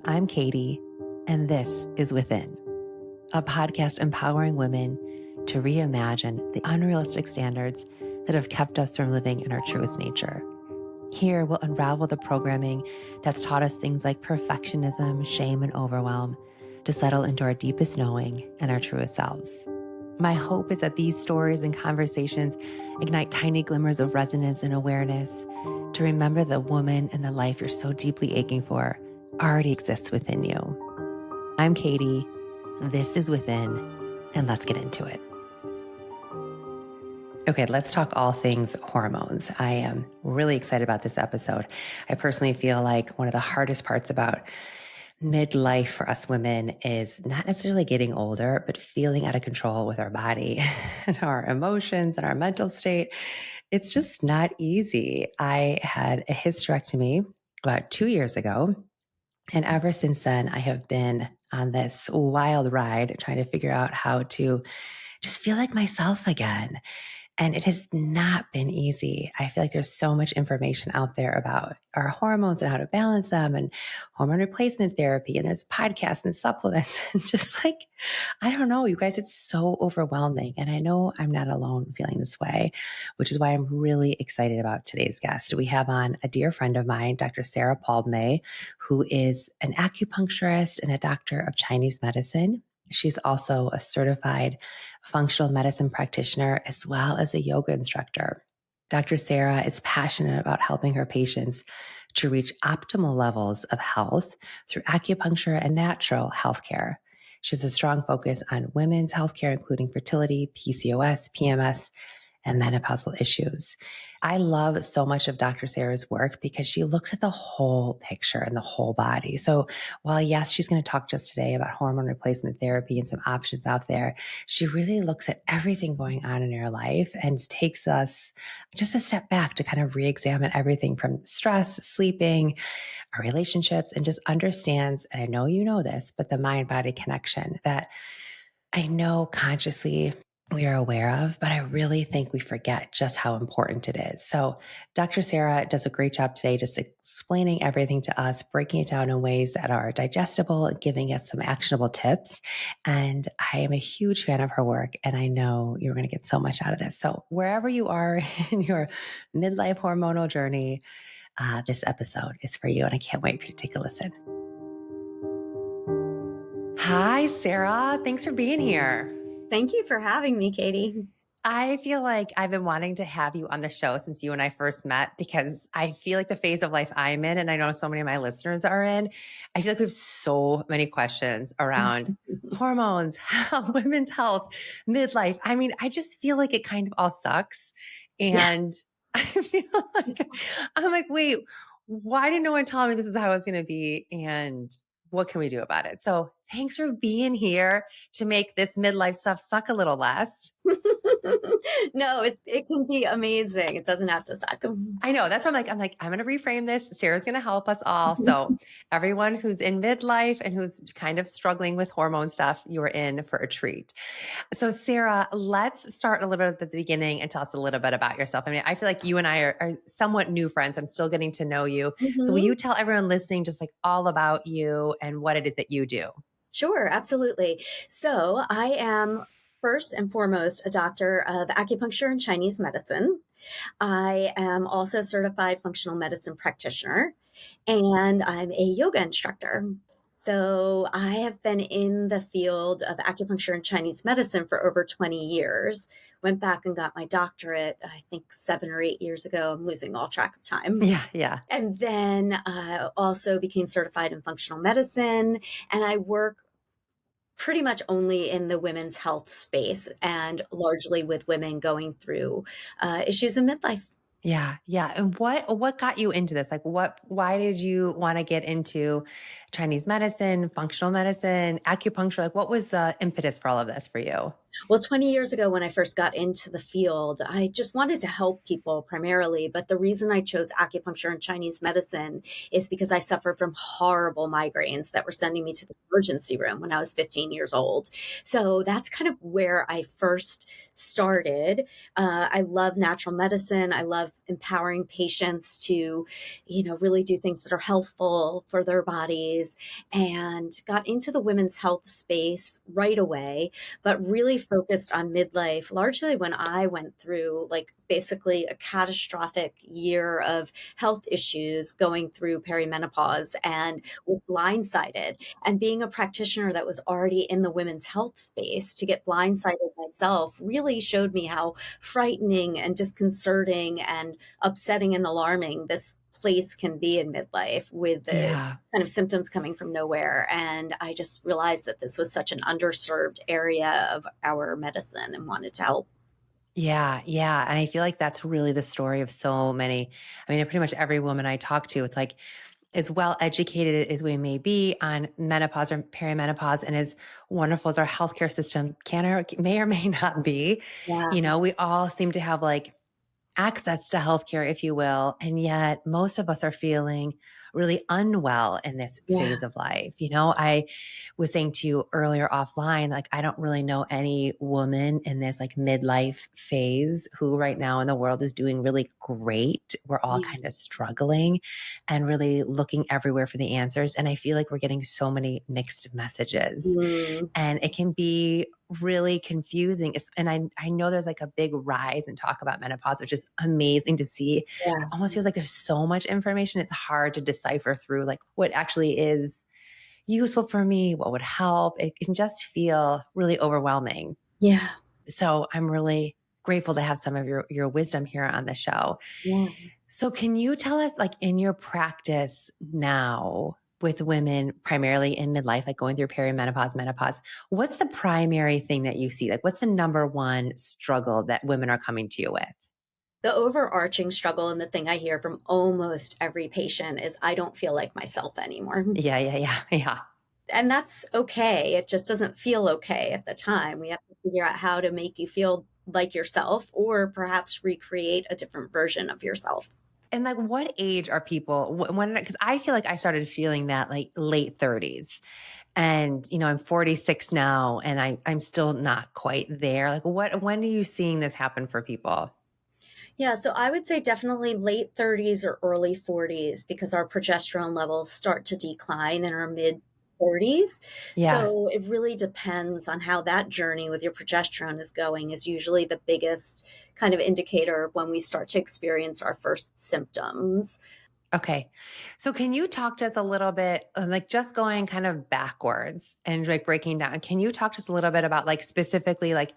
I'm Katie, and this is Within, a podcast empowering women to reimagine the unrealistic standards that have kept us from living in our truest nature. Here, we'll unravel the programming that's taught us things like perfectionism, shame, and overwhelm to settle into our deepest knowing and our truest selves. My hope is that these stories and conversations ignite tiny glimmers of resonance and awareness to remember the woman and the life you're so deeply aching for already exists within you. I'm Katie. This is Within, and let's get into it. Okay, let's talk all things hormones. I am really excited about this episode. I personally feel like one of the hardest parts about midlife for us women is not necessarily getting older, but feeling out of control with our body and our emotions and our mental state. It's just not easy. I had a hysterectomy about 2 years ago. And ever since then, I have been on this wild ride trying to figure out how to just feel like myself again. And it has not been easy. I feel like there's so much information out there about our hormones and how to balance them and hormone replacement therapy. And there's podcasts and supplements. And just like, I don't know, you guys, it's so overwhelming. And I know I'm not alone feeling this way, which is why I'm really excited about today's guest. We have on a dear friend of mine, Dr. Sara Poldmae, who is an acupuncturist and a doctor of Chinese medicine. She's also a certified functional medicine practitioner, as well as a yoga instructor. Dr. Sara is passionate about helping her patients to reach optimal levels of health through acupuncture and natural healthcare. She has a strong focus on women's healthcare, including fertility, PCOS, PMS, and menopausal issues. I love so much of Dr. Sara's work because she looks at the whole picture and the whole body. So while yes, she's going to talk to us today about hormone replacement therapy and some options out there, she really looks at everything going on in her life and takes us just a step back to kind of re-examine everything from stress, sleeping, our relationships, and just understands, and I know you know this, but the mind-body connection that I know consciously we are aware of, but I really think we forget just how important it is. So Dr. Sara does a great job today just explaining everything to us, breaking it down in ways that are digestible and giving us some actionable tips. And I am a huge fan of her work, and I know you're going to get so much out of this. So wherever you are in your midlife hormonal journey, this episode is for you, and I can't wait for you to take a listen. Hi, Sara. Thanks for being here. Thank you for having me, Katie. I feel like I've been wanting to have you on the show since you and I first met because I feel like the phase of life I'm in, and I know so many of my listeners are in, I feel like we have so many questions around hormones, women's health, midlife. I mean, I just feel like it kind of all sucks. And I feel like, I'm like, wait, why didn't no one tell me this is how it's going to be? And what can we do about it? So thanks for being here to make this midlife stuff suck a little less. No, it can be amazing. It doesn't have to suck. I know. That's why I'm like, I'm going to reframe this. Sara's going to help us all. So everyone who's in midlife and who's kind of struggling with hormone stuff, you're in for a treat. So Sara, let's start a little bit at the beginning and tell us a little bit about yourself. I mean, I feel like you and I are somewhat new friends. I'm still getting to know you. So will you tell everyone listening just like all about you and what it is that you do? Sure, absolutely. So I am first and foremost a doctor of acupuncture and Chinese medicine. I am also a certified functional medicine practitioner, and I'm a yoga instructor. So I have been in the field of acupuncture and Chinese medicine for over 20 years. Went back and got my doctorate, I think 7 or 8 years ago. I'm losing all track of time. Yeah. And then also became certified in functional medicine. And I work pretty much only in the women's health space and largely with women going through issues in midlife. Yeah. And what got you into this? Like why did you want to get into Chinese medicine, functional medicine, acupuncture? Like what was the impetus for all of this for you? Well, 20 years ago, when I first got into the field, I just wanted to help people primarily. But the reason I chose acupuncture and Chinese medicine is because I suffered from horrible migraines that were sending me to the emergency room when I was 15 years old. So that's kind of where I first started. I love natural medicine. I love empowering patients to, really do things that are healthful for their bodies, and got into the women's health space right away, but really focused on midlife, largely when I went through like basically a catastrophic year of health issues going through perimenopause and was blindsided. And being a practitioner that was already in the women's health space, to get blindsided myself really showed me how frightening and disconcerting and upsetting and alarming this place can be in midlife, with the Yeah. kind of symptoms coming from nowhere. And I just realized that this was such an underserved area of our medicine and wanted to help. Yeah, yeah, and I feel like that's really the story of so many. I mean, pretty much every woman I talk to, it's like as well educated as we may be on menopause or perimenopause, and as wonderful as our healthcare system can or may not be, Yeah. we all seem to have like access to healthcare, if you will. And yet most of us are feeling really unwell in this Yeah. phase of life. I was saying to you earlier offline, like, I don't really know any woman in this like midlife phase who right now in the world is doing really great. We're all Yeah. kind of struggling and really looking everywhere for the answers. And I feel like we're getting so many mixed messages, Mm, and it can be really confusing. And I know there's like a big rise in talk about menopause, which is amazing to see. It yeah. almost feels like there's so much information. It's hard to decipher through like what actually is useful for me, what would help. It can just feel really overwhelming. Yeah. So I'm really grateful to have some of your wisdom here on the show. Yeah. So can you tell us, like, in your practice now with women primarily in midlife, like going through perimenopause, menopause, what's the primary thing that you see? Like, what's the number one struggle that women are coming to you with? The overarching struggle, and the thing I hear from almost every patient, is I don't feel like myself anymore. Yeah, yeah, yeah, yeah. And that's okay. It just doesn't feel okay at the time. We have to figure out how to make you feel like yourself, or perhaps recreate a different version of yourself. And like, what age are people when? Because I feel like I started feeling that like late 30s, and I'm 46 now, and I'm still not quite there. Like, when are you seeing this happen for people? Yeah, so I would say definitely late 30s or early 40s, because our progesterone levels start to decline in our mid 30s. Yeah. So it really depends on how that journey with your progesterone is going, is usually the biggest kind of indicator of when we start to experience our first symptoms. Okay. So can you talk to us a little bit, like just going kind of backwards and like breaking down? Can you talk to us a little bit about like specifically like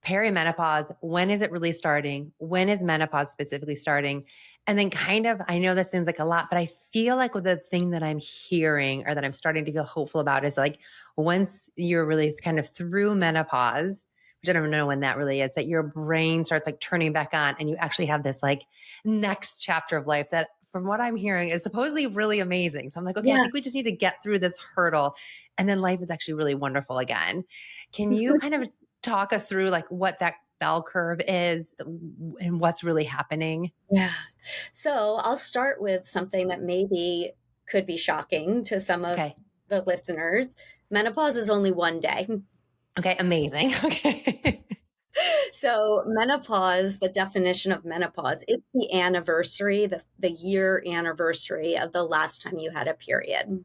perimenopause? When is it really starting? When is menopause specifically starting? And then kind of, I know this seems like a lot, but I feel like the thing that I'm hearing or that I'm starting to feel hopeful about is like once you're really kind of through menopause, which I don't know when that really is, that your brain starts like turning back on and you actually have this like next chapter of life that from what I'm hearing is supposedly really amazing. So I'm like, okay, I Yeah. think we just need to get through this hurdle and then life is actually really wonderful again. Can you kind of talk us through like what that bell curve is and what's really happening? Yeah. So I'll start with something that maybe could be shocking to some of Okay. the listeners. Menopause is only one day. Okay. Amazing. Okay. So menopause, the definition of menopause, it's the anniversary, the year anniversary of the last time you had a period.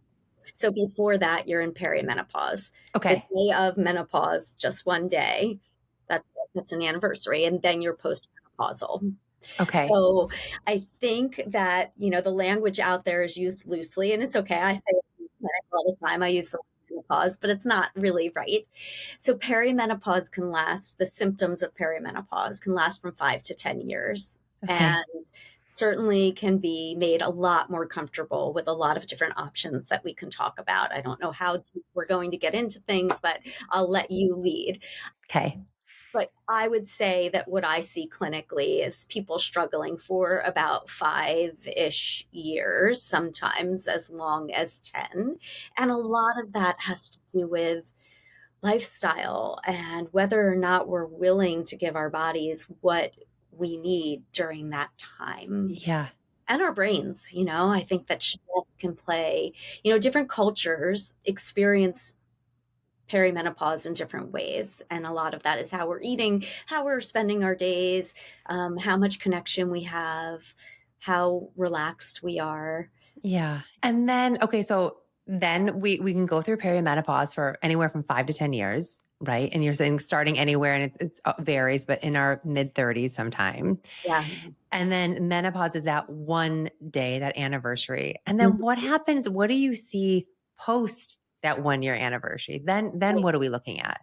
So before that, you're in perimenopause. The Okay. day of menopause, just one day, that's it. That's an anniversary. And then you're postmenopausal. Okay. So I think that, the language out there is used loosely, and it's okay. I say it all the time. I use the word menopause, but it's not really right. So perimenopause can last, the symptoms of perimenopause can last from 5 to 10 years. Okay. And certainly can be made a lot more comfortable with a lot of different options that we can talk about. I don't know how deep we're going to get into things, but I'll let you lead. Okay. But I would say that what I see clinically is people struggling for about 5-ish years, sometimes as long as 10. And a lot of that has to do with lifestyle and whether or not we're willing to give our bodies what we need during that time. Yeah. And our brains, I think that stress can play, different cultures experience perimenopause in different ways. And a lot of that is how we're eating, how we're spending our days, how much connection we have, how relaxed we are. Yeah. And then, okay, so then we can go through perimenopause for anywhere from 5 to 10 years, right? And you're saying starting anywhere, and it varies, but in our mid 30s sometime. Yeah. And then menopause is that one day, that anniversary. And then Mhm. what happens? What do you see post that 1 year anniversary? Then what are we looking at?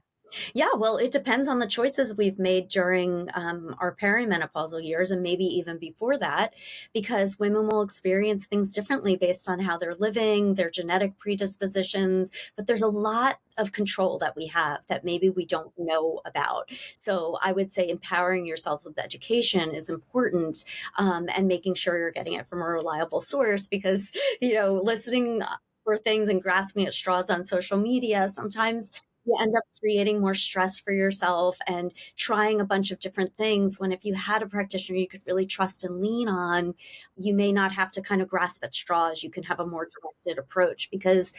Yeah, well, it depends on the choices we've made during our perimenopausal years and maybe even before that, because women will experience things differently based on how they're living, their genetic predispositions. But there's a lot of control that we have that maybe we don't know about. So I would say empowering yourself with education is important, and making sure you're getting it from a reliable source because, listening for things and grasping at straws on social media sometimes you end up creating more stress for yourself and trying a bunch of different things when if you had a practitioner you could really trust and lean on, you may not have to kind of grasp at straws. You can have a more directed approach because,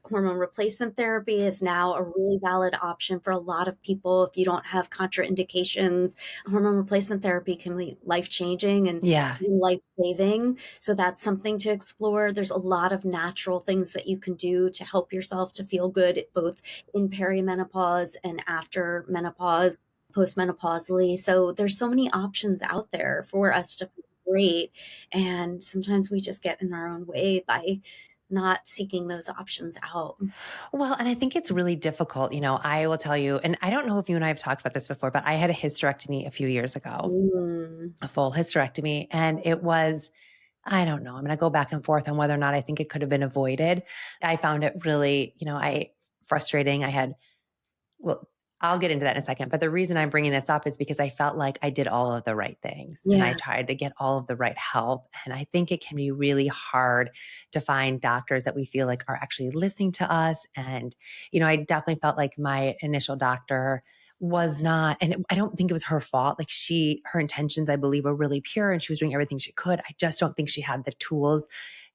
hormone replacement therapy is now a really valid option for a lot of people. If you don't have contraindications, hormone replacement therapy can be life changing and Yeah. life saving. So that's something to explore. There's a lot of natural things that you can do to help yourself to feel good, both in perimenopause and after menopause, postmenopausally. So there's so many options out there for us to feel great. And sometimes we just get in our own way by not seeking those options out. Well, and I think it's really difficult. I will tell you, and I don't know if you and I have talked about this before, but I had a hysterectomy a few years ago, Mm, a full hysterectomy. And it was, I don't know, I'm going to go back and forth on whether or not I think it could have been avoided. I found it really, frustrating. Well, I'll get into that in a second. But the reason I'm bringing this up is because I felt like I did all of the right things and I yeah. tried to get all of the right help. And I think it can be really hard to find doctors that we feel like are actually listening to us. And, I definitely felt like my initial doctor was not, and I don't think it was her fault. Like her intentions, I believe, were really pure and she was doing everything she could. I just don't think she had the tools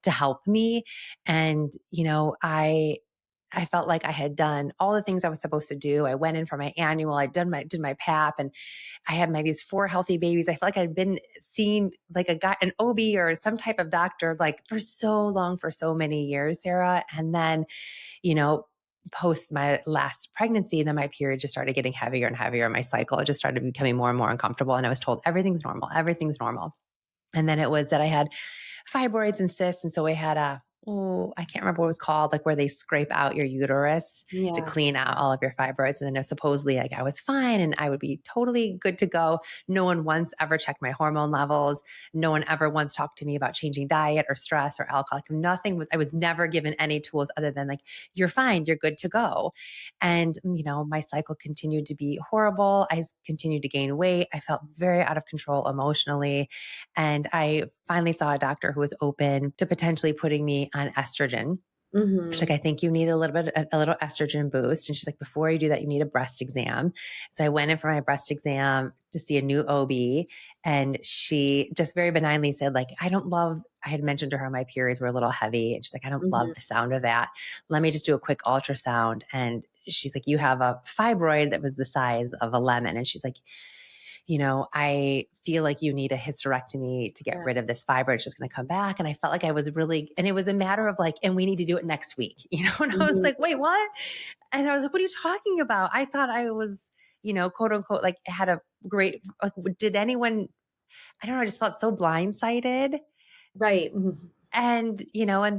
to help me. And, I felt like I had done all the things I was supposed to do. I went in for my annual, did my PAP, and I had these 4 healthy babies. I felt like I'd been seeing like a guy, an OB or some type of doctor, like for so long, for so many years, Sarah. And then, you know, post my last pregnancy, then my period just started getting heavier and heavier. My cycle just started becoming more and more uncomfortable. And I was told everything's normal, everything's normal. And then it was that I had fibroids and cysts. And so we had I can't remember what it was called, like where they scrape out your uterus to Yeah. clean out all of your fibroids. And then supposedly like I was fine and I would be totally good to go. No one once ever checked my hormone levels. No one ever once talked to me about changing diet or stress or alcohol. Like I was never given any tools other than like, you're fine, you're good to go. And, my cycle continued to be horrible. I continued to gain weight. I felt very out of control emotionally. And I finally saw a doctor who was open to potentially putting me on estrogen. She's like, Hmm. I think you need a little estrogen boost. And she's like, before you do that, you need a breast exam. So I went in for my breast exam to see a new OB. And she just very benignly said, like, I had mentioned to her my periods were a little heavy. And she's like, I don't Hmm. love the sound of that. Let me just do a quick ultrasound. And she's like, you have a fibroid that was the size of a lemon. And she's like, I feel like you need a hysterectomy to get Yeah. rid of this fiber. It's just going to come back. And I felt like I was really, and it was a matter of like, and we need to do it next week, and I was Hmm. like, wait, what? And I was like, what are you talking about? I thought I was, quote unquote, like had a great, like, did anyone, I don't know, I just felt so blindsided. Right. Mhm. And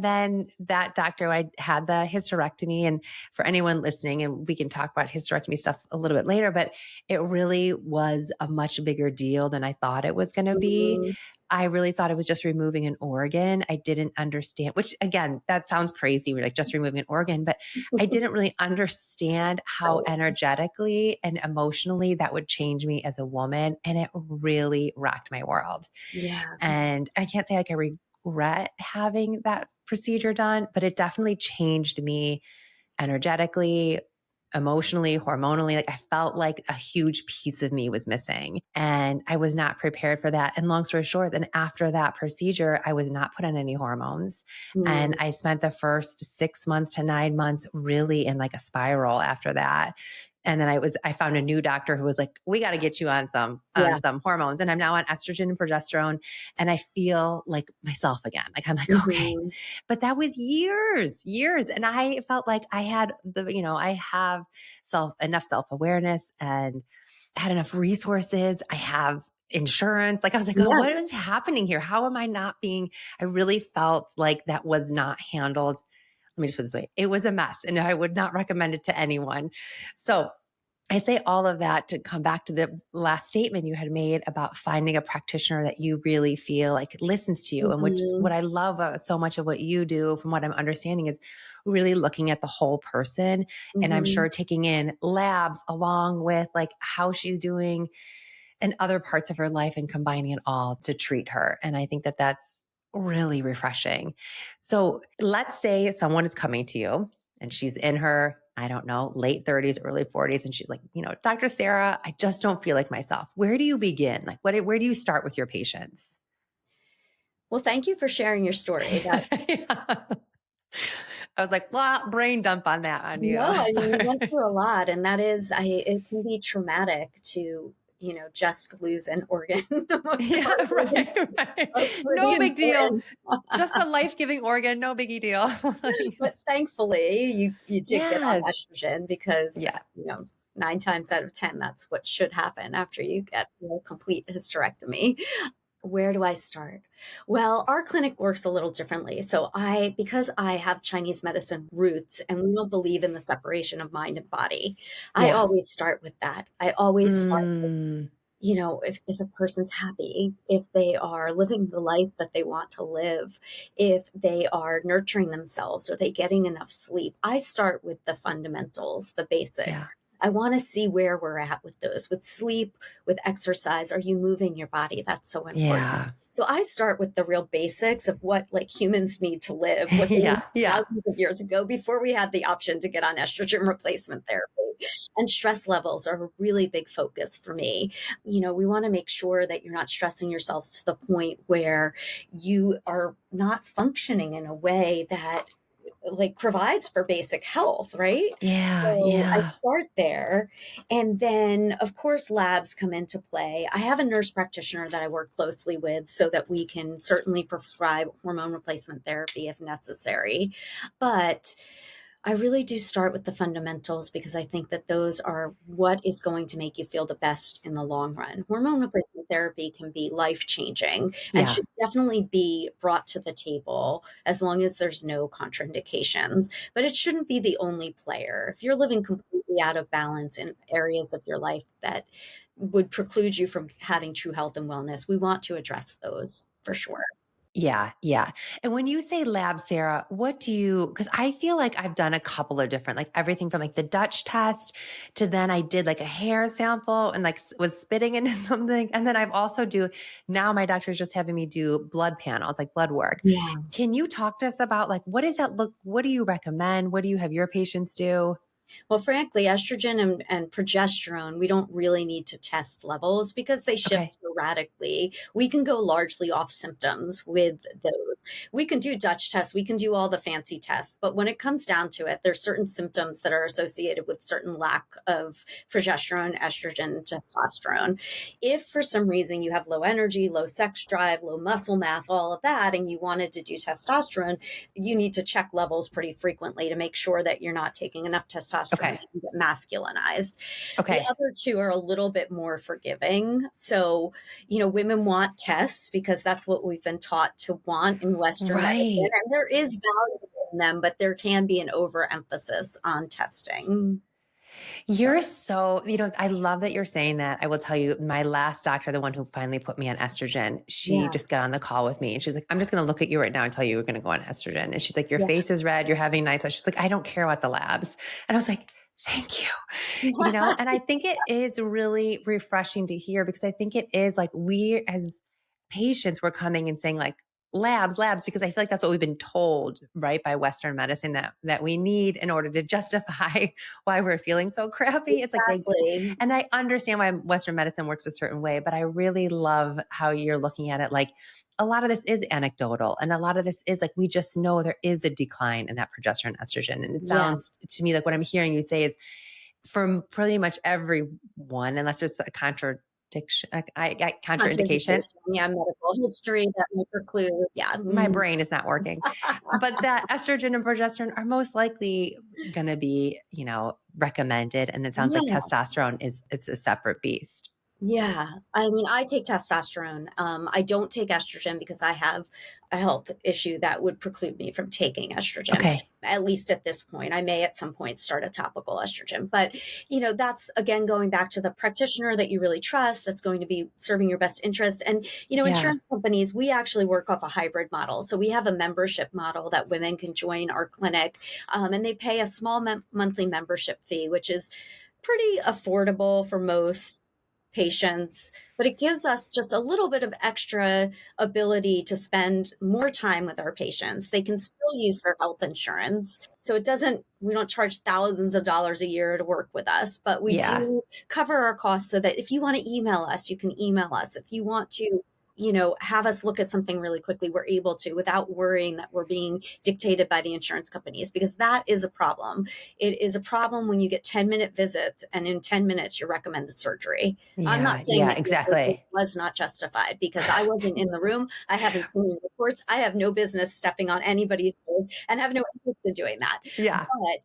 then that doctor, I had the hysterectomy. And for anyone listening, and we can talk about hysterectomy stuff a little bit later, but it really was a much bigger deal than I thought it was going to be. Mhm. I really thought it was just removing an organ. I didn't understand, which again, that sounds crazy. We're like just removing an organ, but I didn't really understand how Right. energetically and emotionally that would change me as a woman. And it really rocked my world. Yeah. And I can't say like I regret having that procedure done, but it definitely changed me energetically, emotionally, hormonally. Like I felt like a huge piece of me was missing and I was not prepared for that. And long story short, then after that procedure, I was not put on any hormones. And Mm, I spent the first 6 months to 9 months really in like a spiral after that. And then I found a new doctor who was like, we got to get you on yeah. some hormones. And I'm now on estrogen and progesterone. And I feel like myself again. Like I'm like, okay. Mhm. But that was years. And I felt like I had I have enough self-awareness and had enough resources. I have insurance. Like I was like, oh, Yeah. what is happening here? How am I not being, I really felt like that was not handled. Let me just put it this way. It was a mess and I would not recommend it to anyone. So I say all of that to come back to the last statement you had made about finding a practitioner that you really feel like listens to you. And which is Mhm. what I love so much of what you do, from what I'm understanding, is really looking at the whole person. And I'm Mhm. sure taking in labs along with like how she's doing and other parts of her life and combining it all to treat her. And I think that that's really refreshing. So let's say someone is coming to you and she's in her, I don't know, late 30s, early 40s. And she's like, Dr. Sara, I just don't feel like myself. Where do you begin? Like, where do you start with your patients? Well, thank you for sharing your story. That Yeah. I was like, well, brain dump on that on you. No, I mean, you went Sorry. through a lot, and that is, it can be traumatic to, just lose an organ. most of Yeah, our organs right. are pretty No big deal. important. Just a life-giving organ, no biggie deal. But thankfully, you did get on Yes. estrogen because, Yeah. 9 times out of 10, that's what should happen after you get a complete hysterectomy. Where do I start? Well, our clinic works a little differently. So because I have Chinese medicine roots and we don't believe in the separation of mind and body, I Yeah. always start with that. I always start, Mm, if a person's happy, if they are living the life that they want to live, if they are nurturing themselves, are they getting enough sleep? I start with the fundamentals, the basics. yeah. I want to see where we're at with those, with sleep, with exercise. Are you moving your body? That's so important. Yeah. So I start with the real basics of what like humans need to live, what they need Yeah. Yeah. thousands of years ago before we had the option to get on estrogen replacement therapy. And stress levels are a really big focus for me. We want to make sure that you're not stressing yourself to the point where you are not functioning in a way that like provides for basic health, right? Yeah. So I Yeah. start there. And then, of course, labs come into play. I have a nurse practitioner that I work closely with so that we can certainly prescribe hormone replacement therapy if necessary. But I really do start with the fundamentals because I think that those are what is going to make you feel the best in the long run. Hormone replacement therapy can be life changing and Yeah. should definitely be brought to the table as long as there's no contraindications. But it shouldn't be the only player. If you're living completely out of balance in areas of your life that would preclude you from having true health and wellness, we want to address those for sure. Yeah, yeah. And when you say lab, Sarah, what do you, because I feel like I've done a couple of different, like everything from like the Dutch test to then I did like a hair sample and like was spitting into something. And then I've also now my doctor's just having me do blood panels, like blood work. Yeah. Can you talk to us about like, what does that look, what do you recommend? What do you have your patients do? Well, frankly, estrogen and progesterone, we don't really need to test levels because they shift Okay. so radically. We can go largely off symptoms with those. We can do Dutch tests, we can do all the fancy tests, but when it comes down to it, there's certain symptoms that are associated with certain lack of progesterone, estrogen, testosterone. If for some reason you have low energy, low sex drive, low muscle mass, all of that, and you wanted to do testosterone, you need to check levels pretty frequently to make sure that you're not taking enough testosterone Okay. to get masculinized. The Okay. other two are a little bit more forgiving. So, women want tests because that's what we've been taught to want in Western medicine. Right. And there is value in them, but there can be an overemphasis on testing. So, You're so, I love that you're saying that. I will tell you, my last doctor, the one who finally put me on estrogen, she yeah, just got on the call with me and she's like, I'm just going to look at you right now and tell you you're going to go on estrogen. And she's like, your yeah. face is red. You're having night sweats. She's like, I don't care about the labs. And I was like, thank you. And I think it is really refreshing to hear because I think it is like we as patients, we're coming and saying like, labs, because I feel like that's what we've been told, right, by Western medicine that we need in order to justify why we're feeling so crappy. It's like Exactly. and I understand why Western medicine works a certain way, but I really love how you're looking at it. Like a lot of this is anecdotal, and a lot of this is like we just know there is a decline in that progesterone estrogen. And it Yeah. sounds to me like what I'm hearing you say is from pretty much everyone, unless there's a contradiction, contraindication, Contraindication. Yeah. Medical history that may preclude. Yeah. my Mhm. brain is not working. But that estrogen and progesterone are most likely going to be, recommended. And it sounds like Yeah. testosterone is it's a separate beast. Yeah. I mean, I take testosterone. I don't take estrogen because I have a health issue that would preclude me from taking estrogen, Okay. at least at this point. I may at some point start a topical estrogen. But, that's again going back to the practitioner that you really trust, that's going to be serving your best interest. And, Yeah. insurance companies, we actually work off a hybrid model. So we have a membership model that women can join our clinic, and they pay a small monthly membership fee, which is pretty affordable for most patients, but it gives us just a little bit of extra ability to spend more time with our patients. They can still use their health insurance. So we don't charge thousands of dollars a year to work with us, but we Yeah. do cover our costs so that if you want to email us, you can email us. If you want to, have us look at something really quickly, we're able to without worrying that we're being dictated by the insurance companies, because that is a problem. It is a problem when you get 10-minute visits and in 10 minutes you're recommended surgery. I'm Yeah. not saying Yeah. that your visit Exactly. was not justified because I wasn't in the room. I haven't seen the reports. I have no business stepping on anybody's toes and have no interest in doing that. Yeah. But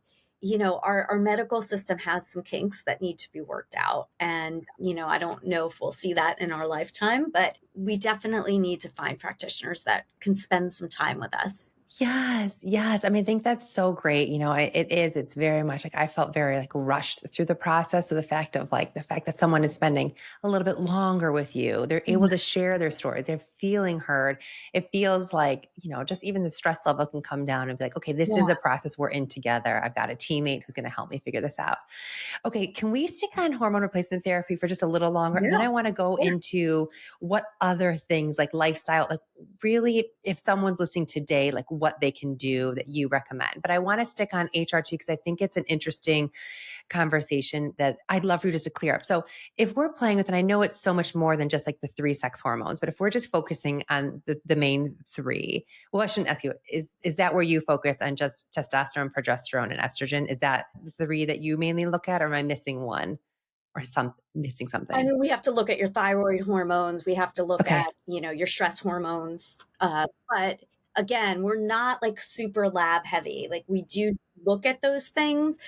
our medical system has some kinks that need to be worked out. And, I don't know if we'll see that in our lifetime, but we definitely need to find practitioners that can spend some time with us. Yes, yes. I mean, I think that's so great. It is. It's very much like I felt very like rushed through the process of the fact that someone is spending a little bit longer with you. They're able to share their stories. They're feeling heard. It feels like, just even the stress level can come down and be like, okay, this is Yeah. a process we're in together. I've got a teammate who's going to help me figure this out. Okay, can we stick on hormone replacement therapy for just a little longer? And then Yeah. I want to go Yeah. into what other things like lifestyle, like really, if someone's listening today, like what they can do that you recommend. But I want to stick on HRT because I think it's an interesting conversation that I'd love for you just to clear up. So if we're playing with, and I know it's so much more than just like the three sex hormones, but if we're just focusing on the main three, well, I shouldn't ask you, is that where you focus on just testosterone, progesterone, and estrogen? Is that the three that you mainly look at, or am I missing one or missing I something? mean, we have to look at your thyroid hormones. We have to look at, Okay. your stress hormones. But again, we're not like super lab heavy. Like we do look at those things,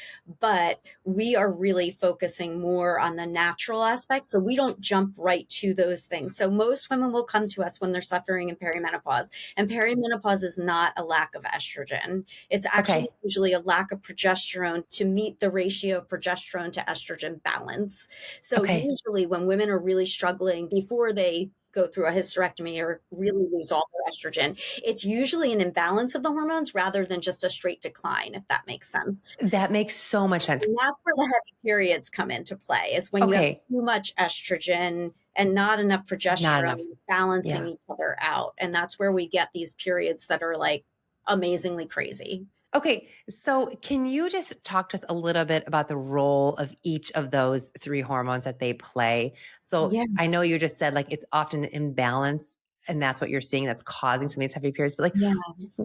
but we are really focusing more on the natural aspects. So we don't jump right to those things. So most women will come to us when they're suffering in perimenopause. And perimenopause is not a lack of estrogen. It's actually Okay. usually a lack of progesterone to meet the ratio of progesterone to estrogen balance. So Okay. usually when women are really struggling before they go through a hysterectomy or really lose all their estrogen, it's usually an imbalance of the hormones rather than just a straight decline, if that makes sense. That makes so much sense. And that's where the heavy periods come into play. It's when you have Okay. too much estrogen and not enough Not enough. progesterone balancing Yeah. each other out. And that's where we get these periods that are like amazingly crazy. Okay, so can you just talk to us a little bit about the role of each of those three hormones that they play? So Yeah, I know you just said like it's often an imbalance and that's what you're seeing that's causing some of these heavy periods, but like yeah,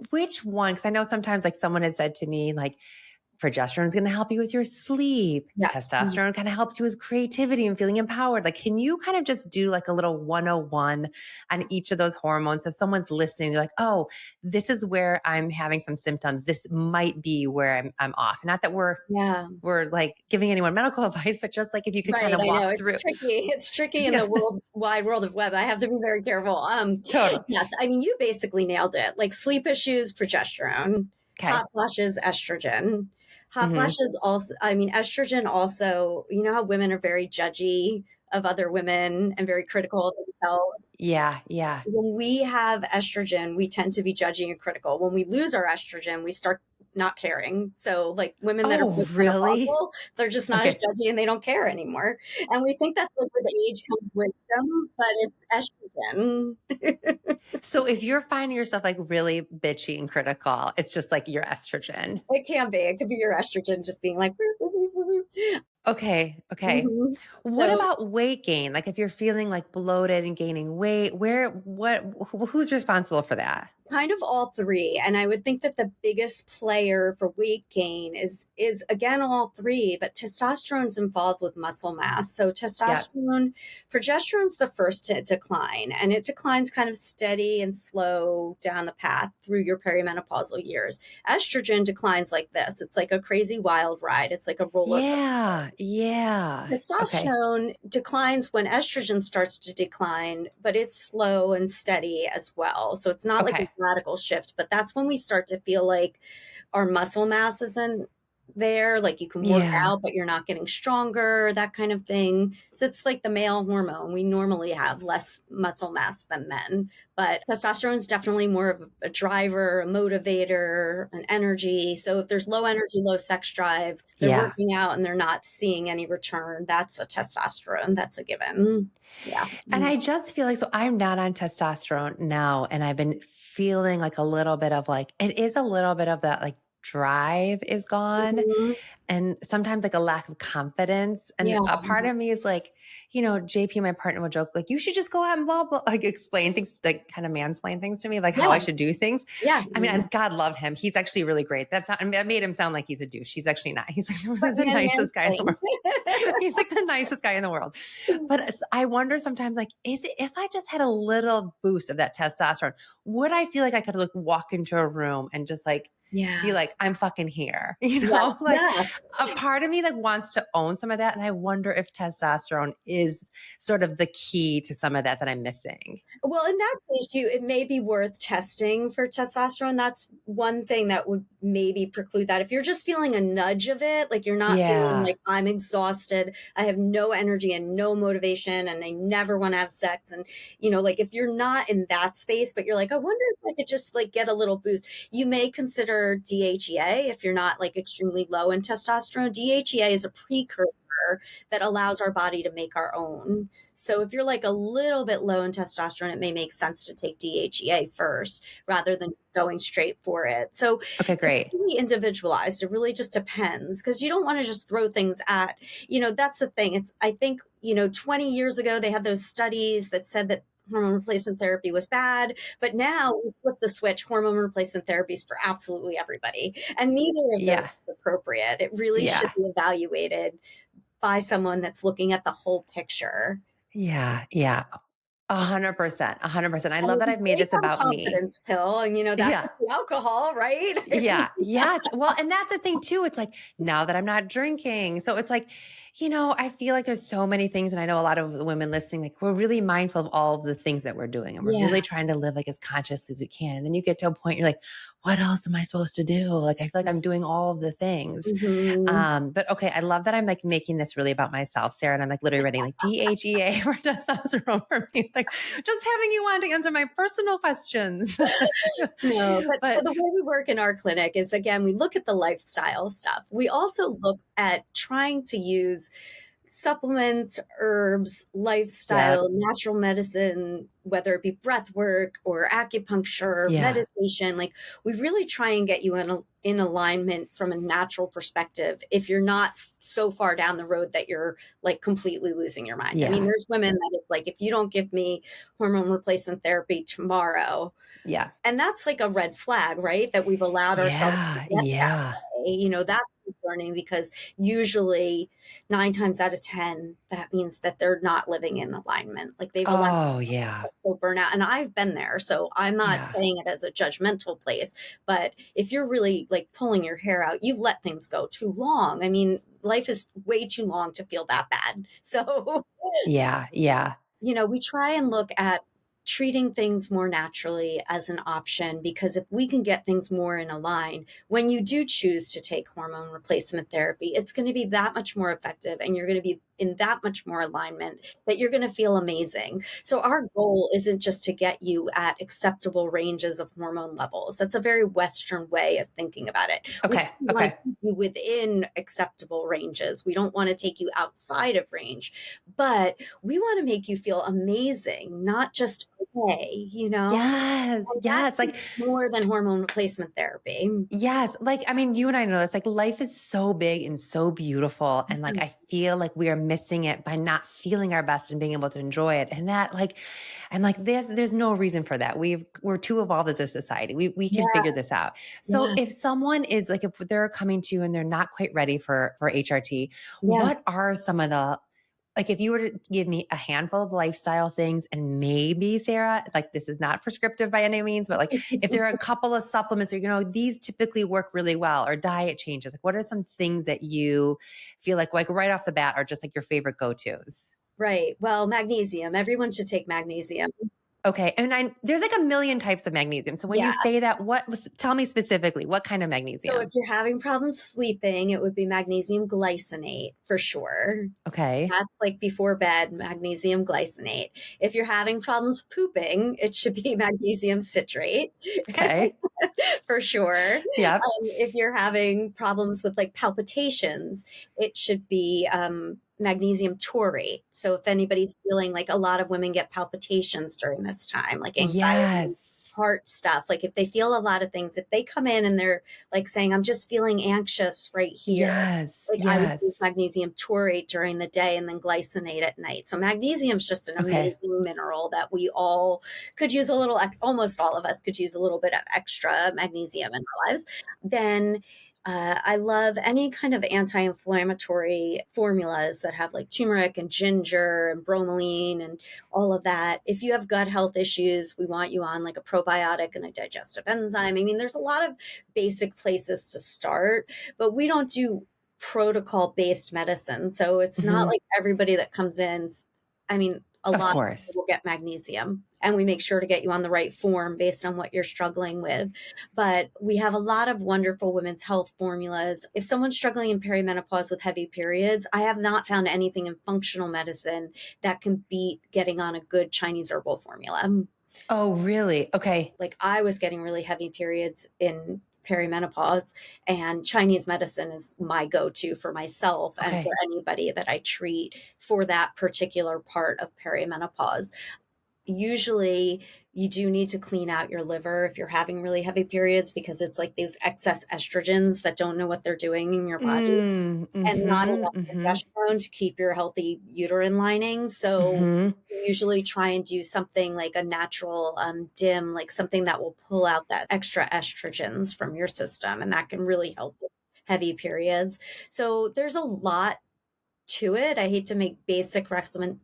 which one? Because I know sometimes like someone has said to me, like, progesterone is going to help you with your sleep. yes. Testosterone kind of helps you with creativity and feeling empowered. Like, can you kind of just do like a little 101 on each of those hormones? So if someone's listening, they're like, oh, this is where I'm having some symptoms. This might be where I'm off. Not that Yeah. we're like giving anyone medical advice, but just like if you could kind Right, of I know, walk it's through. tricky, it's tricky in Yeah, the wide world of web, I have to be very careful, total. yes, I mean, you basically nailed it, like, sleep issues, progesterone, Okay. hot flashes, estrogen. Hot Hmm. flashes also I mean, estrogen also how women are very judgy of other women and very critical of themselves? Yeah. Yeah. When we have estrogen, we tend to be judgy and critical. When we lose our estrogen, we start not caring. So like women that are Oh, really? postmenopausal, they're just not as Okay. judgy and they don't care anymore. And we think that's like with age comes wisdom, but it's estrogen. So if you're finding yourself like really bitchy and critical, it's just like your estrogen. It can be. It could be your estrogen just being like, "Woo, woo, woo, woo, woo." Okay, okay. Mhm. What So about weight gain? Like if you're feeling like bloated and gaining weight, who's responsible for that? kind of all three, and I would think that the biggest player for weight gain is again all three, but testosterone's involved with muscle mass. So Yeah. progesterone's the first to decline, and it declines kind of steady and slow down the path through your perimenopausal years. Estrogen declines like this. It's like a crazy wild ride. It's like a roller coaster. Yeah. Yeah. Okay. Testosterone declines when estrogen starts to decline, but it's slow and steady as well. So it's not like a Okay. radical shift, but that's when we start to feel like our muscle mass isn't there. Like you can work Yeah. out, but you're not getting stronger, that kind of thing. So it's like the male hormone. We normally have less muscle mass than men, but testosterone is definitely more of a driver, a motivator, an energy. So if there's low energy, low sex drive, they're Yeah. working out and they're not seeing any return. That's a testosterone. That's a given. Yeah. And I just feel like, so I'm not on testosterone now, and I've been feeling like a little bit of like, it is a little bit of that like drive is gone. Mhm. And sometimes like a lack of confidence. And Yeah. a part of me is like, JP, my partner would joke, like, you should just go out and blah, blah, like explain things, like kind of mansplain things to me, like how Yeah. I should do things. Yeah. I mean, and God love him. He's actually really great. That made him sound like he's a douche. He's actually not. He's like But really the nicest guy in the mansplain. world. He's like the nicest guy in the world. But I wonder sometimes, like, is it if I just had a little boost of that testosterone, would I feel like I could like walk into a room and just like be Yeah. like, I'm fucking here, Yes. like Yes. a part of me like wants to own some of that. And I wonder if testosterone is sort of the key to some of that I'm missing. Well, in that case, it may be worth testing for testosterone. That's one thing that would maybe preclude that. If you're just feeling a nudge of it, like you're not feeling Yeah. like I'm exhausted, I have no energy and no motivation, and I never want to have sex. And, like if you're not in that space, but you're like, I wonder if I could just like get a little boost, you may consider DHEA if you're not like extremely low in testosterone. DHEA is a precursor that allows our body to make our own. So if you're like a little bit low in testosterone, it may make sense to take DHEA first rather than just going straight for it. So Okay, it's great. really individualized. It really just depends because you don't want to just throw things at, that's the thing. I think, 20 years ago, they had those studies that said that hormone replacement therapy was bad, but now we flip the switch. Hormone replacement therapy is for absolutely everybody. And neither of those Yeah. is appropriate. It really should Yeah. be evaluated by someone that's looking at the whole picture. Yeah. Yeah. 100%. 100%. I I love mean, that we I've made take this our about me. confidence pill and, that's Yeah. with the alcohol, right? Yeah. Yes. Well, and that's the thing too. It's like now that I'm not drinking. So it's like, I feel like there's so many things. And I know a lot of the women listening, like we're really mindful of all of the things that we're doing. And we're Yeah. really trying to live like as conscious as we can. And then you get to a point, you're like, what else am I supposed to do? Like, I feel like I'm doing all of the things. Mhm. But okay, I love that I'm like making this really about myself, Sarah. And I'm like literally writing like DHEA or testosterone for me, like just having you on to answer my personal questions. No, but so But the way we work in our clinic is again, we look at the lifestyle stuff. We also look at trying to use supplements, herbs, yeah, lifestyle, natural medicine, whether it be breath work or acupuncture, yeah, meditation. Like we really try and get you in alignment from a natural perspective if you're not so far down the road that you're like completely losing your mind. I mean, yeah, there's women that it's like, if you don't give me hormone replacement therapy tomorrow, yeah, and that's like a red flag, right? That we've allowed ourselves to yeah, get that yeah. way. That's concerning because usually 9 times out of 10, that means that they're not living in alignment. Like they've allowed Oh, yeah, so burnout. And I've been there. So I'm not yeah, saying it as a judgmental place, but if you're really like pulling your hair out, you've let things go too long. I mean, life is way too long to feel that bad. So yeah, yeah, we try and look at treating things more naturally as an option because if we can get things more in a line, when you do choose to take hormone replacement therapy, it's going to be that much more effective and you're going to be in that much more alignment that you're going to feel amazing. So our goal isn't just to get you at acceptable ranges of hormone levels. That's a very Western way of thinking about it. We Okay. still want Okay. to keep you within acceptable ranges. We don't want to take you outside of range, but we want to make you feel amazing, not just okay, you know? Yes. And that Yes. Like, takes more than hormone replacement therapy. yes, like, I mean, you and I know this, like, life is so big and so beautiful, and, like, Mhm. I feel like we are missing it by not feeling our best and being able to enjoy it, and that, like I'm like, there's no reason for that. We're too evolved as a society. We can Yeah, figure this out. So yeah, if someone is like, if they're coming to you and they're not quite ready for HRT, yeah. what are some of the like if you were to give me a handful of lifestyle things and maybe Sarah, like this is not prescriptive by any means, but like if there are a couple of supplements or these typically work really well or diet changes, like what are some things that you feel like right off the bat are just like your favorite go-tos? Right. Well, magnesium. Everyone should take magnesium. Okay, and there's like a million types of magnesium. So when Yeah. you say that, tell me specifically, what kind of So if magnesium? you're having problems sleeping, it would be magnesium glycinate for sure. Okay. That's like before bed, magnesium glycinate. If you're having problems pooping, it should be magnesium citrate Okay. for sure. Yep. If you're having problems with like palpitations, it should be magnesium taurate. So if anybody's feeling like a lot of women get palpitations during this time, like anxiety, Yes. heart stuff, like if they feel a lot of things, if they come in and they're like saying, I'm just feeling anxious right here, Yes. like I would use Yes. magnesium taurate during the day and then glycinate at night. So magnesium is just an Okay. amazing mineral that we all could use a little, almost all of us could use a little bit of extra magnesium in our lives. Then I love any kind of anti-inflammatory formulas that have like turmeric and ginger and bromelain and all of that. If you have gut health issues, we want you on like a probiotic and a digestive enzyme. I mean, there's a lot of basic places to start, but we don't do protocol based medicine. So it's not Mhm. like everybody that comes in, I mean, a Of lot of course. people will get magnesium and we make sure to get you on the right form based on what you're struggling with. But we have a lot of wonderful women's health formulas. If someone's struggling in perimenopause with heavy periods, I have not found anything in functional medicine that can beat getting on a good Chinese herbal formula. Oh, really? Okay. Like I was getting really heavy periods in perimenopause, and Chinese medicine is my go-to for myself and for Okay. anybody that I treat for that particular part of perimenopause. Usually you do need to clean out your liver if you're having really heavy periods because it's like these excess estrogens that don't know what they're doing in your body and not Mhm. enough Mhm. progesterone to keep your healthy uterine lining. So Mhm. we usually try and do something like a natural dim, like something that will pull out that extra estrogens from your system, and that can really help with heavy periods. So there's a lot to it. I hate to make basic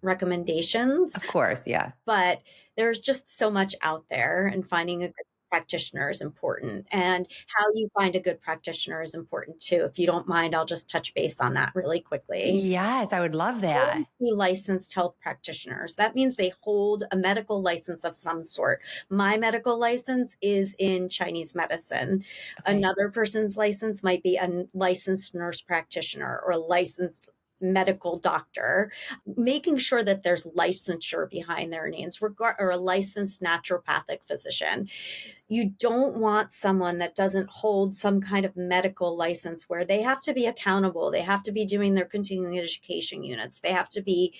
recommendations, Of course, yeah. but there's just so much out there, and finding a good practitioner is important. And how you find a good practitioner is important too. If you don't mind, I'll just touch base on that really quickly. Yes, I would love Always that. be licensed health practitioners. That means they hold a medical license of some sort. My medical license is in Chinese medicine. Okay. Another person's license might be a licensed nurse practitioner or a licensed medical doctor, making sure that there's licensure behind their names, or a licensed naturopathic physician. You don't want someone that doesn't hold some kind of medical license where they have to be accountable. They have to be doing their continuing education units. They have to be,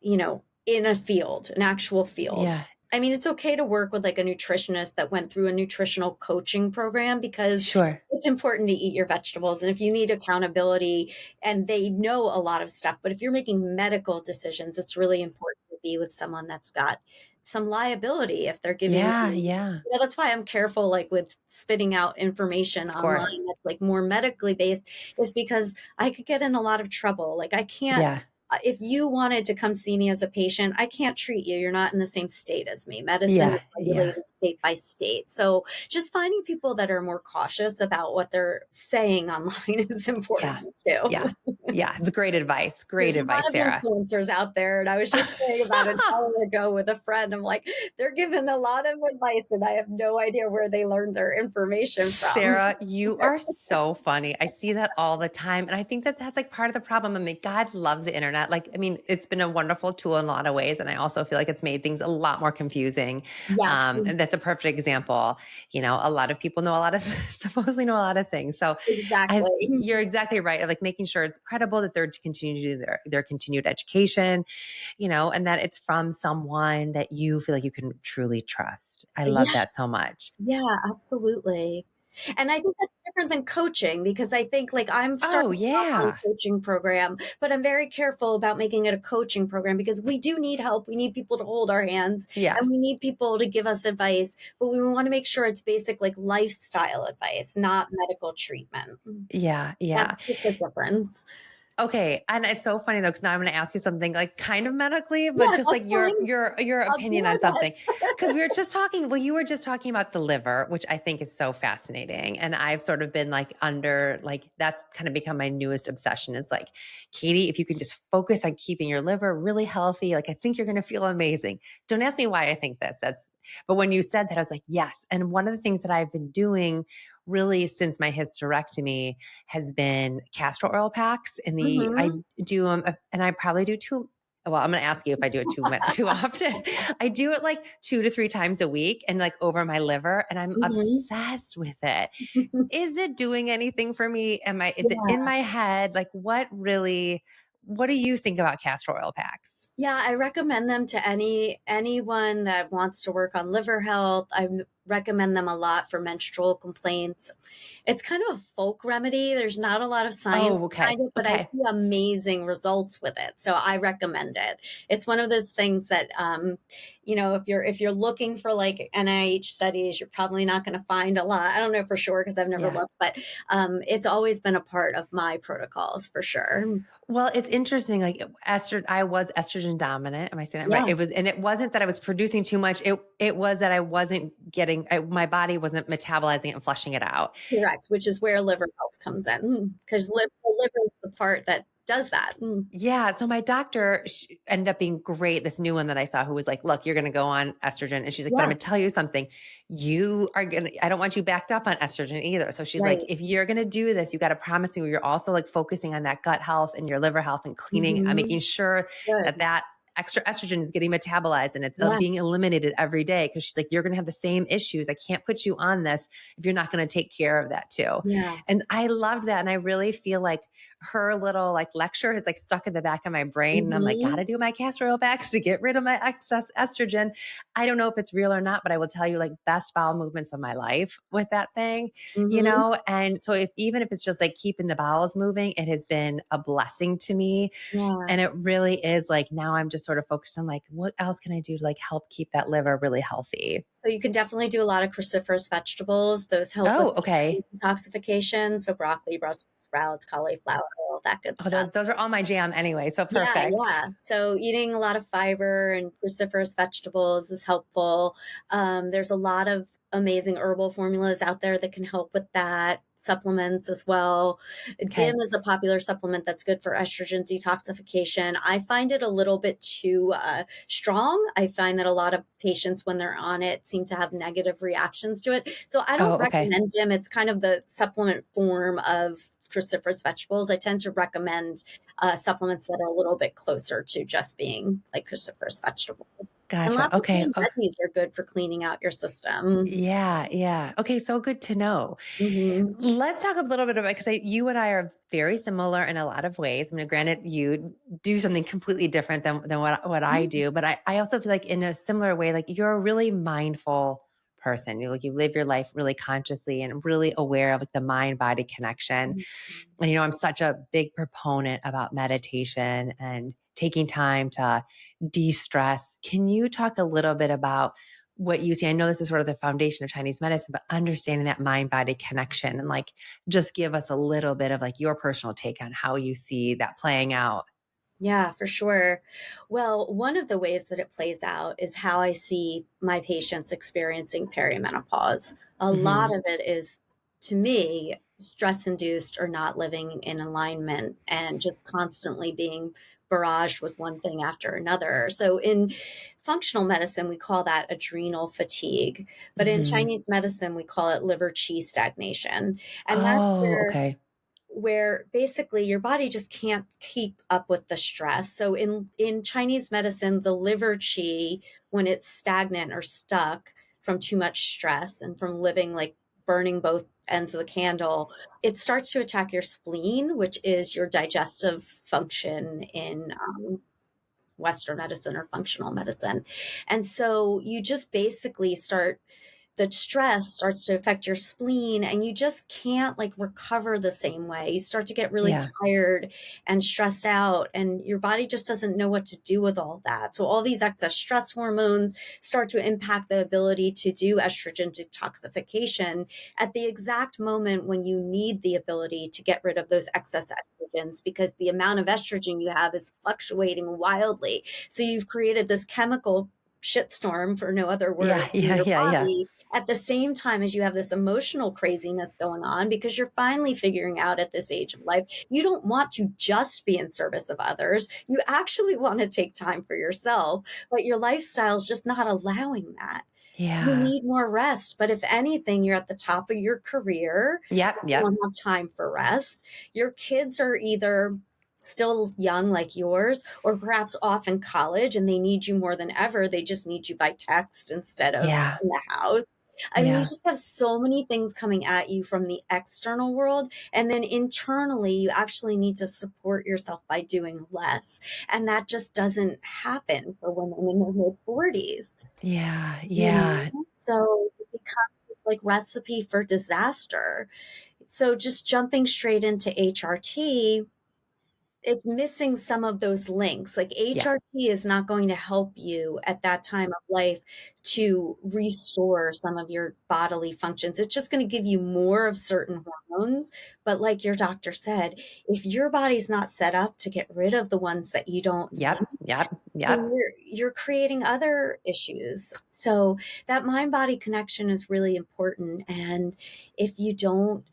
in a field, an actual field. Yeah. I mean, it's okay to work with like a nutritionist that went through a nutritional coaching program because Sure. it's important to eat your vegetables. And if you need accountability, and they know a lot of stuff, but if you're making medical decisions, it's really important to be with someone that's got some liability if they're giving Yeah, you. yeah. That's why I'm careful, like with spitting out information Of online course. that's like more medically based, is because I could get in a lot of trouble. Like I can't, Yeah. if you wanted to come see me as a patient, I can't treat you. You're not in the same state as me. Medicine is Yeah, yeah. regulated state by state. So just finding people that are more cautious about what they're saying online is Yeah. important too. Yeah. Yeah, it's great advice. Great There's a lot advice, of Sarah. influencers out there, and I was just saying about an hour ago with a friend, I'm like, they're giving a lot of advice, and I have no idea where they learned their information from. Sarah, you are so funny. I see that all the time. And I think that that's like part of the problem. I mean, God loves the internet. Like, I mean, it's been a wonderful tool in a lot of ways. And I also feel like it's made things a lot more confusing. Yes, And that's a perfect example. You know, a lot of people know a lot of, supposedly know a lot of things. So exactly. you're exactly right. Like making sure it's credible that they're to continue to do their continued education, you know, and that it's from someone that you feel like you can truly trust. I love Yeah, that so much. yeah, absolutely. And I think that's different than coaching because I think like I'm Oh, starting an online yeah. coaching program, but I'm very careful about making it a coaching program because we do need help. We need people to hold our hands Yeah. and we need people to give us advice, but we want to make sure it's basic like lifestyle advice, not medical treatment. Yeah, That's yeah. just the difference. Okay, and it's so funny though, because now I'm gonna ask you something like kind of medically, but Yeah, just that's like fine. your I'll do opinion my on something. best. Because we were just talking, well, you were just talking about the liver, which I think is so fascinating. And I've sort of been like under like that's kind of become my newest obsession is like, Katie, if you can just focus on keeping your liver really healthy, like I think you're gonna feel amazing. Don't ask me why I think this. That's but when you said that, I was like, yes. And one of the things that I've been doing really since my hysterectomy has been castor oil packs and the I Hmm. do them and I probably do two. Well, I'm going to ask you if I do it too often. I do it like 2 to 3 times a week and like over my liver and I'm Hmm. obsessed with it. Is it doing anything for me? Is it in Yeah. my head? Like what do you think about castor oil packs? Yeah, I recommend them to anyone that wants to work on liver health. Recommend them a lot for menstrual complaints. It's kind of a folk remedy. There's not a lot of Oh, science okay. behind it, but I Okay. see amazing results with it. So I recommend it. It's one of those things that if you're looking for like NIH studies, you're probably not going to find a lot. I don't know for sure because I've never Yeah. looked, but it's always been a part of my protocols for sure. Well, it's interesting. Like I was estrogen dominant. Am I saying that right? Yeah. And it wasn't that I was producing too much. It was that I wasn't my body wasn't metabolizing it and flushing it out. Correct, which is where liver health comes in, because the liver is the part that does that. Mm. Yeah. So my doctor ended up being great. This new one that I saw who was like, look, you're going to go on estrogen. And she's like, but I'm Yeah, going to tell you something. I don't want you backed up on estrogen either. So she's like, right. if you're going to do this, you got to promise me you're also like focusing on that gut health and your liver health and cleaning, making Mhm. sure that Good. that extra estrogen is getting metabolized and it's Yeah, being eliminated every day. Cause she's like, you're going to have the same issues. I can't put you on this if you're not going to take care of that too. yeah. And I loved that. And I really feel like her little like lecture is like stuck in the back of my brain. And I'm like, Mhm, gotta do my castor oil packs to get rid of my excess estrogen. I don't know if it's real or not, but I will tell you like best bowel movements of my life with that thing, you mhm. know? And so even if it's just like keeping the bowels moving, it has been a blessing to me. Yeah. And it really is like now I'm just sort of focused on like, what else can I do to like help keep that liver really healthy? So you can definitely do a lot of cruciferous vegetables. Those help with Oh, okay. detoxification, so broccoli, Brussels sprouts, cauliflower, all that good Oh, stuff. those are all my jam anyway. So Yeah, perfect. yeah. So eating a lot of fiber and cruciferous vegetables is helpful. There's a lot of amazing herbal formulas out there that can help with that. Supplements as well. DIM Okay. is a popular supplement that's good for estrogen detoxification. I find it a little bit too strong. I find that a lot of patients, when they're on it, seem to have negative reactions to it. So I don't Oh, okay. recommend DIM. It's kind of the supplement form of cruciferous vegetables. I tend to recommend supplements that are a little bit closer to just being like cruciferous vegetables. And Gotcha. lots of Okay. green Oh, veggies are good for cleaning out your system. yeah, yeah. Okay, so good to know. Hmm. Let's talk a little bit about because you and I are very similar in a lot of ways. I mean, granted, you do something completely different than what I Yeah. do, but I also feel like in a similar way, like you're a really mindful person. You live your life really consciously and really aware of like the mind body connection. Mhm. And I'm such a big proponent about meditation and taking time to de-stress. Can you talk a little bit about what you see? I know this is sort of the foundation of Chinese medicine, but understanding that mind body connection and like just give us a little bit of like your personal take on how you see that playing out. Yeah, for sure. Well, one of the ways that it plays out is how I see my patients experiencing perimenopause. A lot Hmm. of it is, to me, stress induced or not living in alignment and just constantly being barraged with one thing after another. So in functional medicine, we call that adrenal fatigue, but in Hmm. Chinese medicine, we call it liver qi stagnation. And that's Oh, okay. where basically your body just can't keep up with the stress. So in Chinese medicine, the liver qi, when it's stagnant or stuck from too much stress and from living like burning both ends of the candle, it starts to attack your spleen, which is your digestive function in Western medicine or functional medicine. And so you just basically start the stress starts to affect your spleen and you just can't like recover the same way. You start to get really Yeah. tired and stressed out, and your body just doesn't know what to do with all that. So, all these excess stress hormones start to impact the ability to do estrogen detoxification at the exact moment when you need the ability to get rid of those excess estrogens because the amount of estrogen you have is fluctuating wildly. So, you've created this chemical shitstorm, for no other word, Yeah. in Yeah. your Yeah. Yeah. body at the same time as you have this emotional craziness going on because you're finally figuring out at this age of life, you don't want to just be in service of others. You actually want to take time for yourself, but your lifestyle is just not allowing that. You Yeah. need more rest. But if anything, you're at the top of your career, so Yep. you Yep. don't have time for rest. Your kids are either still young like yours or perhaps off in college and they need you more than ever. They just need you by text instead of Yeah. in the house. I mean, you Yeah. just have so many things coming at you from the external world. And then internally, you actually need to support yourself by doing less. And that just doesn't happen for women in their mid 40s, Yeah. you Yeah. know? So it becomes this, like recipe for disaster. So just jumping straight into HRT, it's missing some of those links. Like Yeah. HRT is not going to help you at that time of life to restore some of your bodily functions. It's just going to give you more of certain hormones. But like your doctor said, if your body's not set up to get rid of the ones that you don't need, Yep. Yep. then Yep. you're creating other issues. So that mind body connection is really important. And if you don't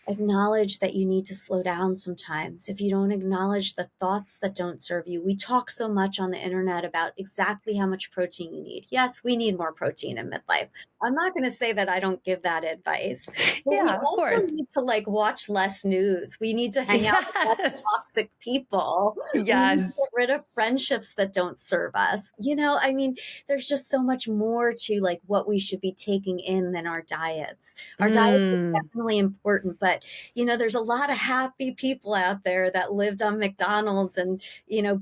acknowledge that you need to slow down sometimes, if you don't acknowledge the thoughts that don't serve you. We talk so much on the internet about exactly how much protein you need. Yes, we need more protein in midlife. I'm not going to say that I don't give that advice, but we Yeah. Of also course. need to like watch less news. We need to hang out with less Yes. toxic people. We need to Yes. get rid of friendships that don't serve us. I mean, there's just so much more to like what we should be taking in than our diets. Our diets are Mm. definitely important, but there's a lot of happy people out there that lived on McDonald's and,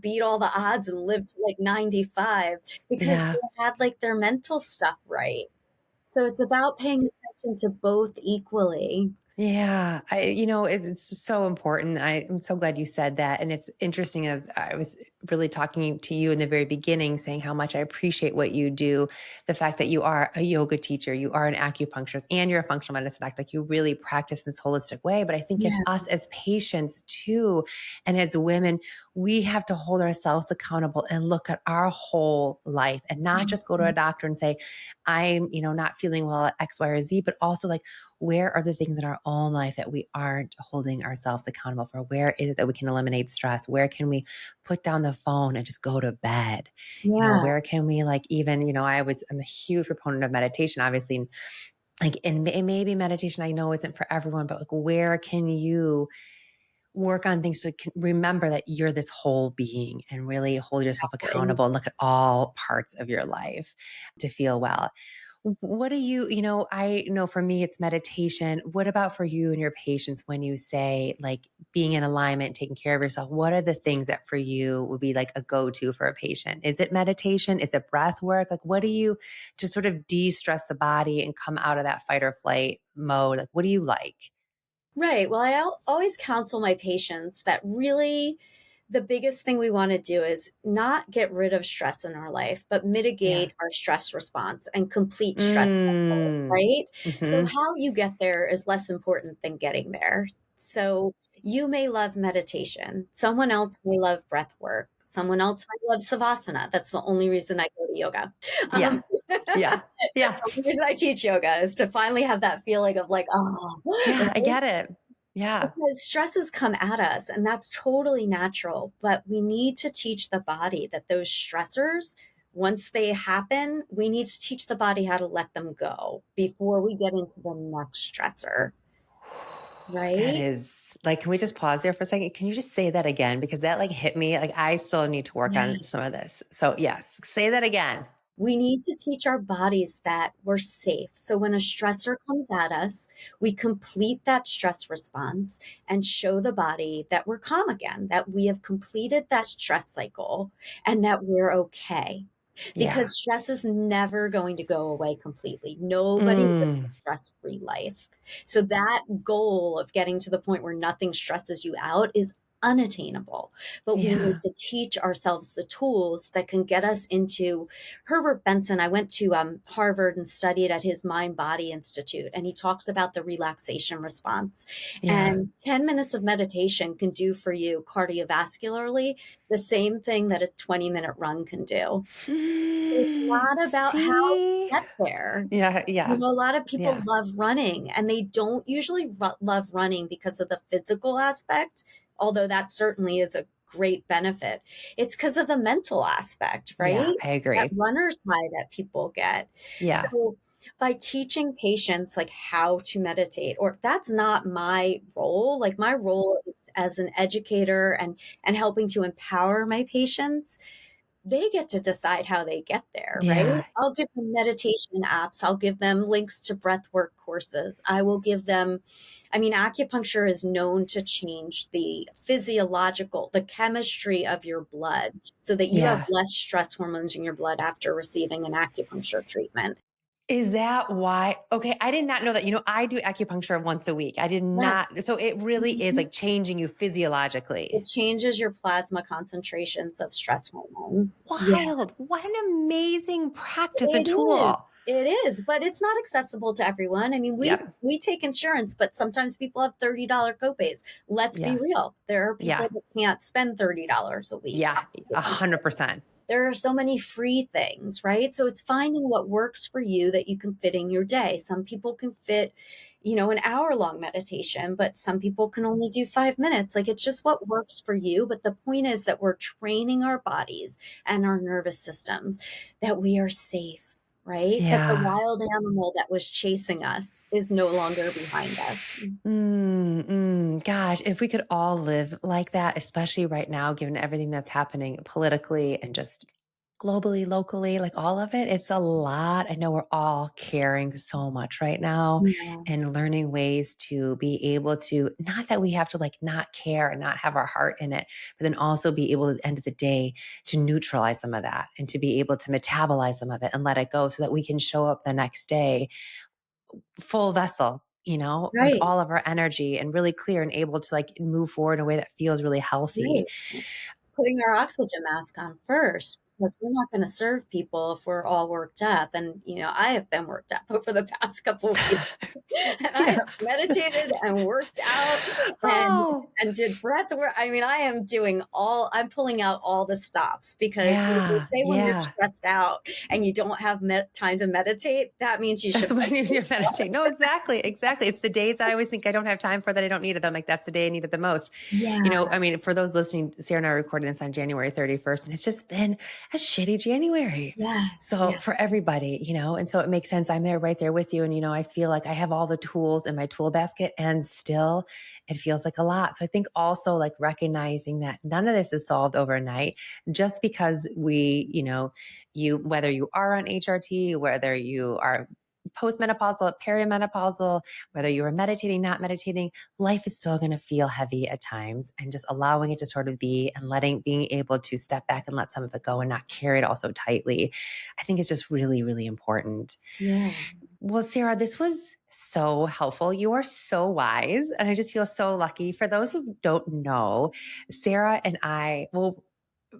beat all the odds and lived to like 95 because Yeah. they had like their mental stuff right. So it's about paying attention to both equally. Yeah, it's just so important. I'm so glad you said that. And it's interesting as I was really talking to you in the very beginning, saying how much I appreciate what you do. The fact that you are a yoga teacher, you are an acupuncturist, and you're a functional medicine doctor. Like you really practice this holistic way. But I think as Yeah, us as patients too, and as women, we have to hold ourselves accountable and look at our whole life and not just go to a doctor and say, I'm, not feeling well at X, Y, or Z, but also like, where are the things in our own life that we aren't holding ourselves accountable for? Where is it that we can eliminate stress? Where can we put down the phone and just go to bed? yeah, Where can we like even, I'm a huge proponent of meditation, obviously. Like, and maybe meditation, I know isn't for everyone, but like, where can you work on things so you can remember that you're this whole being and really hold yourself exactly. accountable and look at all parts of your life to feel well. What do I know for me, it's meditation. What about for you and your patients when you say like being in alignment, taking care of yourself? What are the things that for you would be like a go to for a patient? Is it meditation? Is it breath work? Like, what do you to sort of de stress the body and come out of that fight or flight mode? Like, what do you like? Right. Well, I always counsel my patients that really the biggest thing we want to do is not get rid of stress in our life, but Yeah. mitigate our stress response and complete stress control, Mm. right? So, Hmm. how you get there is less important than getting there. So, you may love meditation, someone else may love breath work, someone else might love savasana. That's the only reason I go to yoga. Yeah. Yeah. Yeah. So the reason I teach yoga is to finally have that feeling of like, oh, Yeah. I right? get it. Yeah. Because stresses come at us, and that's totally natural. But we need to teach the body that those stressors, once they happen, we need to teach the body how to let them go before we get into the next stressor, That right? is like, can we just pause there for a second? Can you just say that again? Because that like hit me. Like I still need to work Yeah. on some of this. So yes, say that again. We need to teach our bodies that we're safe. So when a stressor comes at us, we complete that stress response and show the body that we're calm again, that we have completed that stress cycle and that we're okay. Yeah. Because stress is never going to go away completely. Nobody lives a Mm, stress-free life. So that goal of getting to the point where nothing stresses you out is unattainable. But we need yeah. to teach ourselves the tools that can get us into Herbert Benson. I went to Harvard and studied at his Mind Body Institute, and he talks about the relaxation response. Yeah. And 10 minutes of meditation can do for you cardiovascularly the same thing that a 20-minute run can do. So it's a lot about how to See? get there. Yeah. You Yeah. know, a lot of people Yeah. love running, and they don't usually love running because of the physical aspect, although that certainly is a great benefit. It's because of the mental aspect, Yeah. right? I That agree. runner's high that people get. Yeah. So by teaching patients like how to meditate, or that's not my role. Like my role is as an educator and helping to empower my patients, they get to decide how they get there, right? Yeah. I'll give them meditation apps. I'll give them links to breath work courses. I will give them, I mean, acupuncture is known to change the physiological, the chemistry of your blood so that you have Yeah. less stress hormones in your blood after receiving an acupuncture treatment. Is that why? Okay, I did not know that. I do acupuncture once a week. I did Yeah. not. So it really is Mhm. like changing you physiologically. It changes your plasma concentrations of stress hormones. Yeah. Wild. What an amazing practice and It is. tool. It is, but it's not accessible to everyone. I mean, we Yep. we take insurance, but sometimes people have $30 copays. Let's be Yeah. real. There are Yeah. people that can't spend $30 a week Yeah. on acupuncture. 100%. There are so many free things, right? So it's finding what works for you that you can fit in your day. Some people can fit, an hour-long meditation, but some people can only do 5 minutes. Like it's just what works for you. But the point is that we're training our bodies and our nervous systems that we are safe, right? That the Yeah. wild animal that was chasing us is no longer behind us. Gosh, if we could all live like that, especially right now, given everything that's happening politically and just globally, locally, like all of it, it's a lot. I know we're all caring so much right now Yeah, and learning ways to be able to, not that we have to like not care and not have our heart in it, but then also be able at the end of the day to neutralize some of that and to be able to metabolize some of it and let it go so that we can show up the next day full vessel, with right, all of our energy and really clear and able to like move forward in a way that feels really healthy. right. Putting our oxygen mask on first because we're not going to serve people if we're all worked up. And, I have been worked up over the past couple of weeks. And I Yeah. have meditated and worked out and Oh, and did breath work. I mean, I'm pulling out all the stops because they yeah. say when you're Yeah. stressed out and you don't have time to meditate, that means you That's should when meditate. you meditate. No, exactly. Exactly. It's the days I always think I don't have time for that. I don't need it. I'm like, that's the day I need it the most. Yeah, I mean, for those listening, Sarah and I are recording this on January 31st, and it's just been a shitty January. yeah, So yeah, for everybody, and so it makes sense. I'm there right there with you. And, I feel like I have all the tools in my tool basket and still it feels like a lot. So I think also like recognizing that none of this is solved overnight just because whether you are on HRT, whether you are postmenopausal, perimenopausal, whether you are meditating, not meditating, life is still going to feel heavy at times and just allowing it to sort of be and being able to step back and let some of it go and not carry it all so tightly, I think is just really, really important. yeah. Well, Sarah, this was so helpful. You are so wise. And I just feel so lucky. For those who don't know, Sarah and I, well,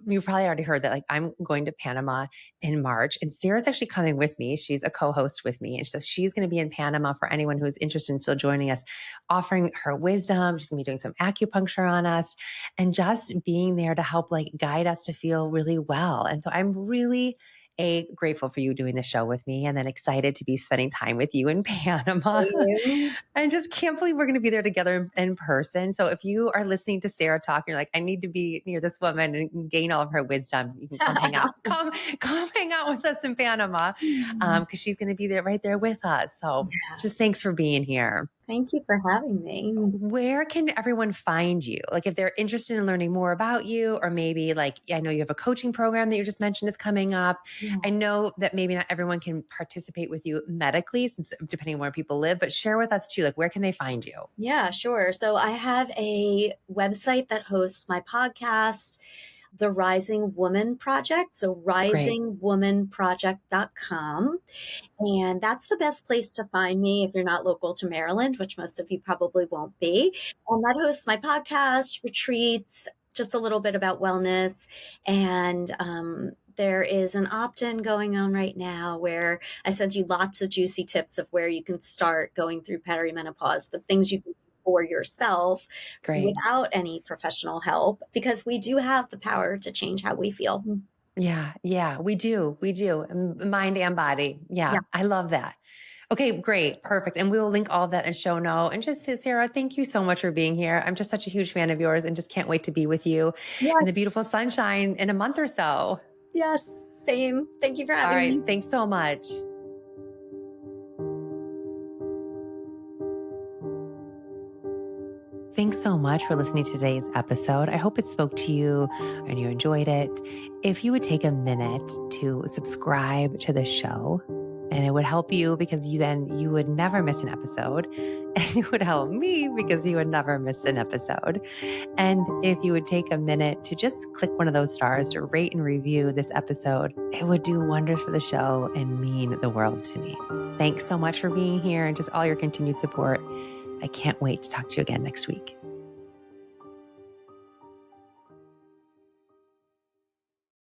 you've probably already heard that like I'm going to Panama in March and Sarah's actually coming with me. She's a co-host with me. And so she's going to be in Panama for anyone who is interested in still joining us, offering her wisdom. She's going to be doing some acupuncture on us and just being there to help like guide us to feel really well. And so I'm really Grateful for you doing the show with me, and then excited to be spending time with you in Panama. Same. I just can't believe we're going to be there together in person. So if you are listening to Sara talk, you're like, I need to be near this woman and gain all of her wisdom. You can come hang out. Come hang out with us in Panama, because she's going to be there right there with us. So Yeah. just thanks for being here. Thank you for having me. Where can everyone find you? Like if they're interested in learning more about you, or maybe like, I know you have a coaching program that you just mentioned is coming up. Yeah. I know that maybe not everyone can participate with you medically, since depending on where people live, but share with us too, like where can they find you? Yeah, sure. So I have a website that hosts my podcast, the Rising Woman Project. So Great. risingwomanproject.com. And that's the best place to find me if you're not local to Maryland, which most of you probably won't be. And that hosts my podcast, retreats, just a little bit about wellness. And there is an opt-in going on right now where I send you lots of juicy tips of where you can start going through perimenopause, the things you can do for yourself Great. without any professional help, because we do have the power to change how we feel. Yeah. Yeah, we do. We do. Mind and body. Yeah. Yeah. I love that. Okay, great. Perfect. And we will link all of that in show note. And just Sara, thank you so much for being here. I'm just such a huge fan of yours and just can't wait to be with you in the Yes. beautiful sunshine in a month or so. Yes. Same. Thank you for All having right. me. Thanks so much. Thanks so much for listening to today's episode. I hope it spoke to you and you enjoyed it. If you would take a minute to subscribe to the show, and it would help you because you would never miss an episode, and it would help me because you would never miss an episode. And if you would take a minute to just click one of those stars to rate and review this episode, it would do wonders for the show and mean the world to me. Thanks so much for being here and just all your continued support. I can't wait to talk to you again next week.